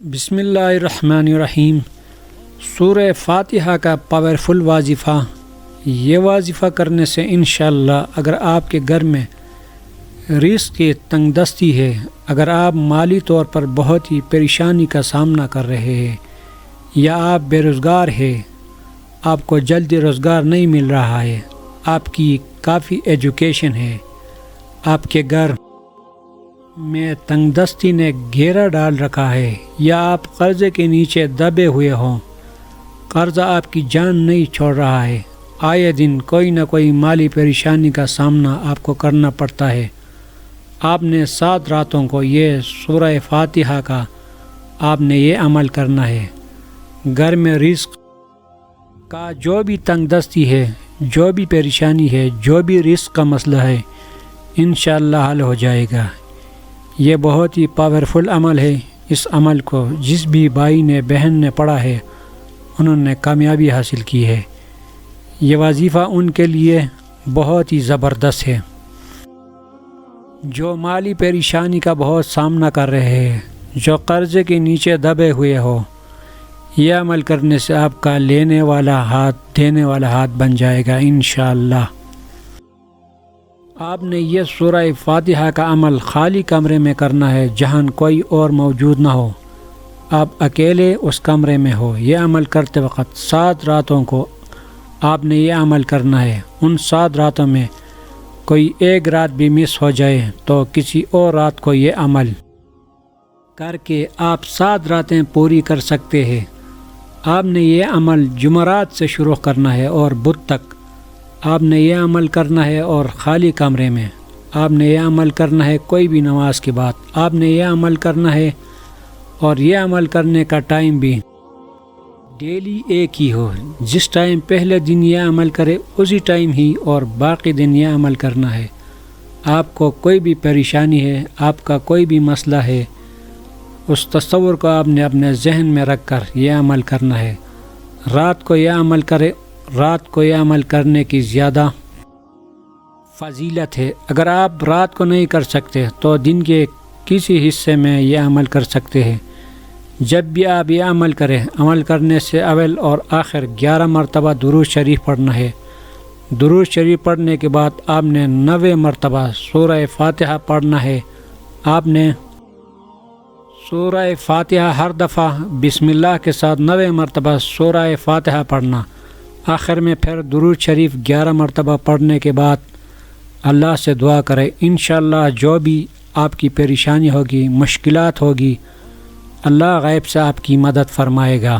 بسم اللہ الرحمن الرحیم۔ سورہ فاتحہ کا پاورفل وظیفہ۔ یہ وظیفہ کرنے سے انشاءاللہ اگر آپ کے گھر میں رزق کی تنگ دستی ہے، اگر آپ مالی طور پر بہت ہی پریشانی کا سامنا کر رہے ہیں، یا آپ بے روزگار ہیں، آپ کو جلدی روزگار نہیں مل رہا ہے، آپ کی کافی ایجوکیشن ہے، آپ کے گھر میں تنگ دستی نے گھیرا ڈال رکھا ہے، یا آپ قرضے کے نیچے دبے ہوئے ہوں، قرضہ آپ کی جان نہیں چھوڑ رہا ہے، آئے دن کوئی نہ کوئی مالی پریشانی کا سامنا آپ کو کرنا پڑتا ہے، آپ نے 7 راتوں کو یہ سورہ فاتحہ کا آپ نے یہ عمل کرنا ہے۔ گھر میں رزق کا جو بھی تنگ دستی ہے، جو بھی پریشانی ہے، جو بھی رزق کا مسئلہ ہے، انشاءاللہ حل ہو جائے گا۔ یہ بہت ہی پاورفل عمل ہے۔ اس عمل کو جس بھی بھائی نے، بہن نے پڑھا ہے، انہوں نے کامیابی حاصل کی ہے۔ یہ وظیفہ ان کے لیے بہت ہی زبردست ہے جو مالی پریشانی کا بہت سامنا کر رہے ہیں، جو قرضے کے نیچے دبے ہوئے ہو۔ یہ عمل کرنے سے آپ کا لینے والا ہاتھ دینے والا ہاتھ بن جائے گا انشاءاللہ۔ آپ نے یہ سورہ فاتحہ کا عمل خالی کمرے میں کرنا ہے، جہاں کوئی اور موجود نہ ہو، آپ اکیلے اس کمرے میں ہو۔ یہ عمل کرتے وقت 7 راتوں کو آپ نے یہ عمل کرنا ہے۔ ان 7 راتوں میں کوئی ایک رات بھی مس ہو جائے تو کسی اور رات کو یہ عمل کر کے آپ 7 راتیں پوری کر سکتے ہیں۔ آپ نے یہ عمل جمعرات سے شروع کرنا ہے اور بدھ تک آپ نے یہ عمل کرنا ہے، اور خالی کمرے میں آپ نے یہ عمل کرنا ہے، کوئی بھی نماز کے بعد آپ نے یہ عمل کرنا ہے، اور یہ عمل کرنے کا ٹائم بھی ڈیلی ایک ہی ہو۔ جس ٹائم پہلے دن یہ عمل کرے اسی ٹائم ہی، اور باقی دن یہ عمل کرنا ہے۔ آپ کو کوئی بھی پریشانی ہے، آپ کا کوئی بھی مسئلہ ہے، اس تصور کو آپ نے اپنے ذہن میں رکھ کر یہ عمل کرنا ہے۔ رات کو یہ عمل کرے، رات کو یہ عمل کرنے کی زیادہ فضیلت ہے۔ اگر آپ رات کو نہیں کر سکتے تو دن کے کسی حصے میں یہ عمل کر سکتے ہیں۔ جب بھی آپ یہ عمل کریں، عمل کرنے سے اول اور آخر 11 مرتبہ درود شریف پڑھنا ہے۔ درود شریف پڑھنے کے بعد آپ نے 90 مرتبہ سورہ فاتحہ پڑھنا ہے۔ آپ نے سورہ فاتحہ ہر دفعہ بسم اللہ کے ساتھ 90 مرتبہ سورہ فاتحہ پڑھنا۔ آخر میں پھر درود شریف 11 مرتبہ پڑھنے کے بعد اللہ سے دعا کرے، انشاءاللہ جو بھی آپ کی پریشانی ہوگی، مشکلات ہوگی، اللہ غیب سے آپ کی مدد فرمائے گا۔